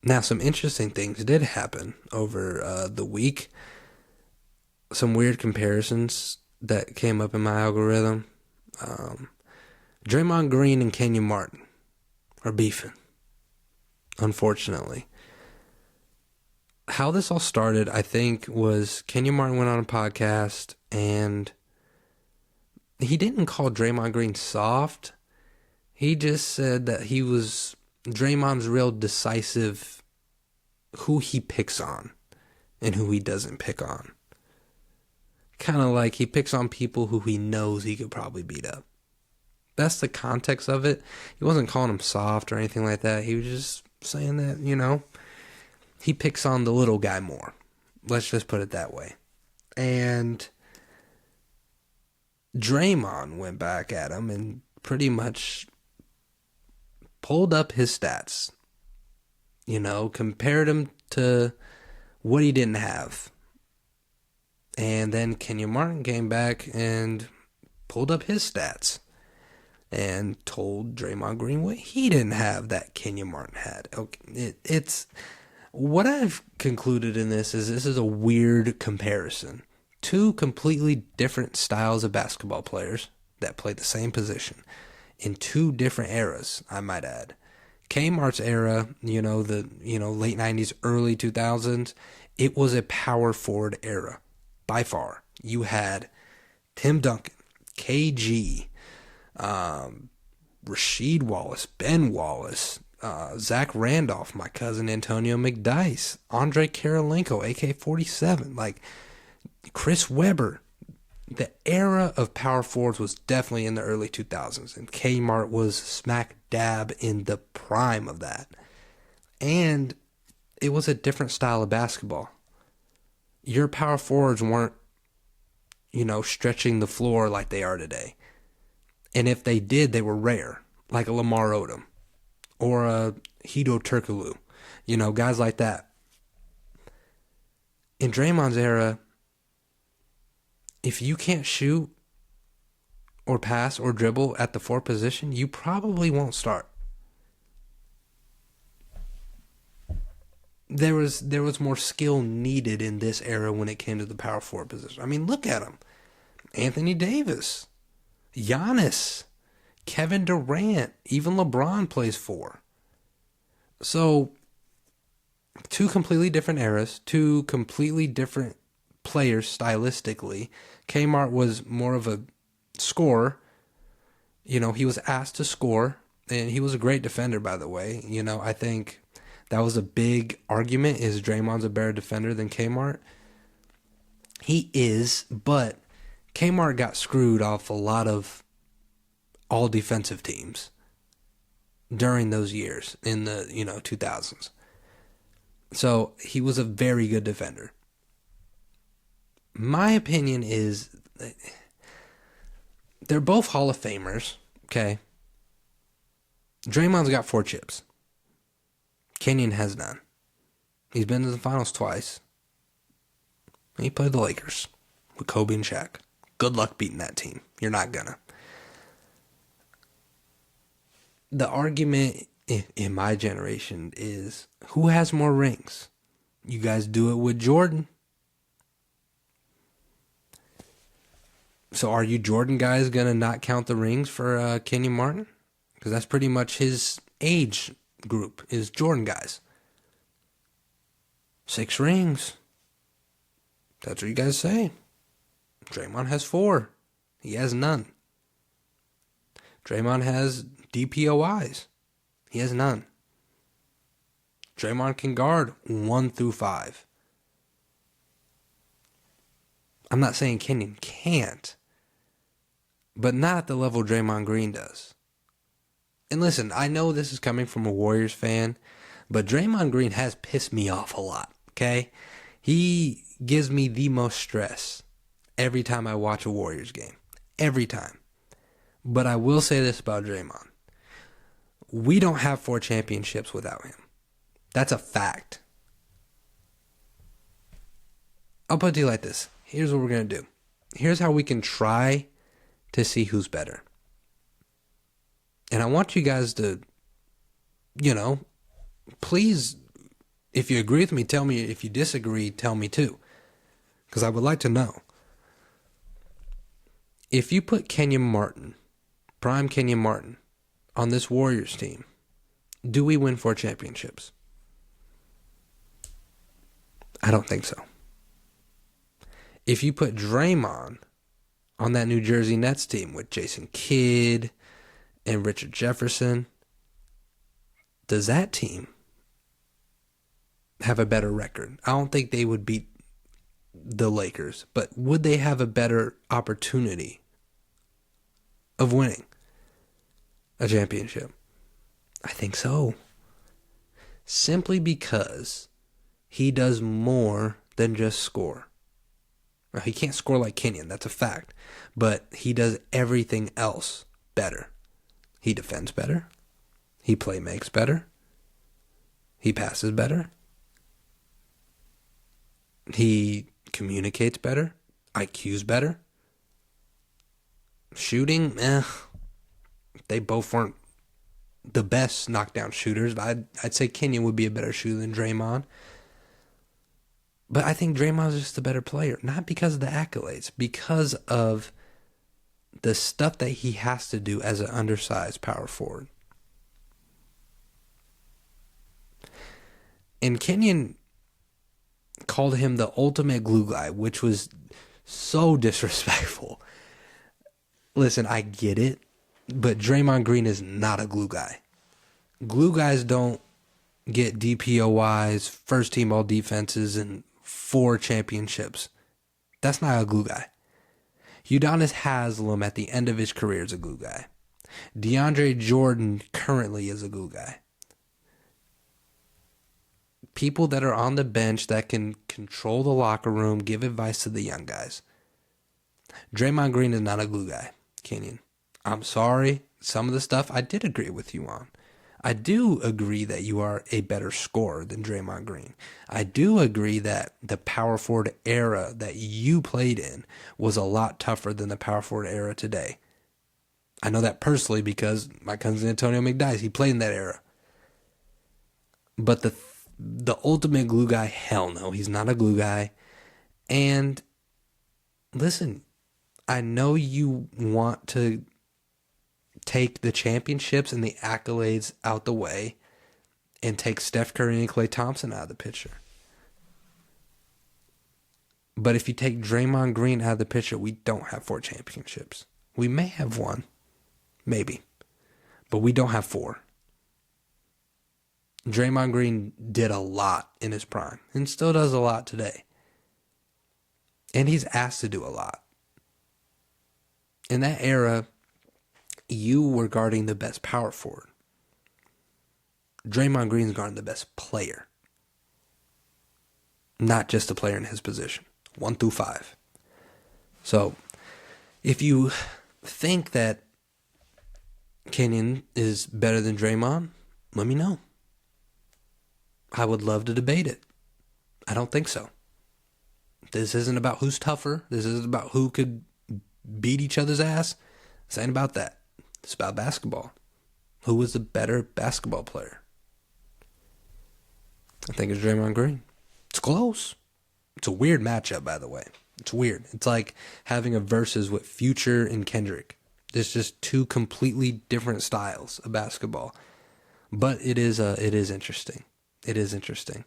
Now, some interesting things did happen over the week. Some weird comparisons that came up in my algorithm. Um, Draymond Green and Kenyon Martin are beefing, unfortunately. How this all started, I think, was Kenyon Martin went on a podcast and he didn't call Draymond Green soft. He just said that he was Draymond's real decisive who he picks on and who he doesn't pick on. Kind of like he picks on people who he knows he could probably beat up. That's the context of it. He wasn't calling him soft or anything like that. He was just saying that, he picks on the little guy more. Let's just put it that way. And Draymond went back at him and pretty much pulled up his stats. Compared him to what he didn't have. And then Kenyon Martin came back and pulled up his stats and told Draymond Green what he didn't have that Kenyon Martin had. Okay, it's what I've concluded in this is a weird comparison. Two completely different styles of basketball players that play the same position in two different eras, I might add. Kmart's era, the late 90s, early 2000s, it was a power forward era. By far, you had Tim Duncan, KG, Rasheed Wallace, Ben Wallace, Zach Randolph, my cousin Antonio McDyess, Andre Karolinko, AK-47, like Chris Webber. The era of power forwards was definitely in the early 2000s, and Kmart was smack dab in the prime of that. And it was a different style of basketball. Your power forwards weren't, stretching the floor like they are today. And if they did, they were rare, like a Lamar Odom or a Hedo Turkoglu, guys like that. In Draymond's era, if you can't shoot or pass or dribble at the four position, you probably won't start. There was more skill needed in this era when it came to the power forward position. I mean, look at him. Anthony Davis, Giannis, Kevin Durant, even LeBron plays four. So, two completely different eras, two completely different players stylistically. Kmart was more of a scorer. He was asked to score, and he was a great defender, by the way. I think that was a big argument. Is Draymond's a better defender than Kmart? He is, but Kmart got screwed off a lot of all defensive teams during those years in the 2000s. So he was a very good defender. My opinion is they're both Hall of Famers, okay? Draymond's got 4 chips. Kenyon has none. He's been to the finals twice. He played the Lakers with Kobe and Shaq. Good luck beating that team. You're not gonna. The argument in my generation is who has more rings? You guys do it with Jordan. So are you Jordan guys going to not count the rings for Kenyon Martin? Because that's pretty much his age group is Jordan guys. 6 rings. That's what you guys say. Draymond has 4. He has none. Draymond has DPOIs. He has none. Draymond can guard 1 through 5. I'm not saying Kenyon can't, but not at the level Draymond Green does. And listen, I know this is coming from a Warriors fan, but Draymond Green has pissed me off a lot, okay? He gives me the most stress every time I watch a Warriors game. Every time. But I will say this about Draymond. We don't have 4 championships without him. That's a fact. I'll put it to you like this. Here's what we're going to do. Here's how we can try to see who's better. And I want you guys to, please If you agree with me, tell me. If you disagree, tell me too. Because I would like to know. If you put Kenyon Martin, prime Kenyon Martin, on this Warriors team, do we win 4 championships? I don't think so. If you put Draymond on that New Jersey Nets team with Jason Kidd and Richard Jefferson, does that team have a better record? I don't think they would beat the Lakers, but would they have a better opportunity of winning a championship? I think so. Simply because he does more than just score. Now, he can't score like Kenyon, that's a fact. But he does everything else better. He defends better. He play makes better. He passes better. He communicates better. IQ's better. Shooting, they both weren't the best knockdown shooters. But I'd say Kenyon would be a better shooter than Draymond. But I think Draymond's just a better player. Not because of the accolades. Because of the stuff that he has to do as an undersized power forward. And Kenyon called him the ultimate glue guy, which was so disrespectful. Listen, I get it, but Draymond Green is not a glue guy. Glue guys don't get DPOYs, first team all defenses, and 4 championships. That's not a glue guy. Udonis Haslem at the end of his career is a glue guy. DeAndre Jordan currently is a glue guy. People that are on the bench that can control the locker room, give advice to the young guys. Draymond Green is not a glue guy, Kenyon. I'm sorry. Some of the stuff I did agree with you on. I do agree that you are a better scorer than Draymond Green. I do agree that the power forward era that you played in was a lot tougher than the power forward era today. I know that personally because my cousin Antonio McDyess, he played in that era. But the ultimate glue guy, hell no, he's not a glue guy. And listen, I know you want to take the championships and the accolades out the way and take Steph Curry and Klay Thompson out of the picture. But if you take Draymond Green out of the picture, we don't have 4 championships. We may have 1, maybe, but we don't have 4. Draymond Green did a lot in his prime and still does a lot today. And he's asked to do a lot. In that era, you were guarding the best power forward. Draymond Green's guarding the best player. Not just a player in his position. 1 through 5. So, if you think that Kenyon is better than Draymond, let me know. I would love to debate it. I don't think so. This isn't about who's tougher. This isn't about who could beat each other's ass. This ain't about that. It's about basketball. Who was the better basketball player? I think it's Draymond Green. It's close. It's a weird matchup, by the way. It's weird. It's like having a versus with Future and Kendrick. There's just 2 completely different styles of basketball. But it is interesting. It is interesting.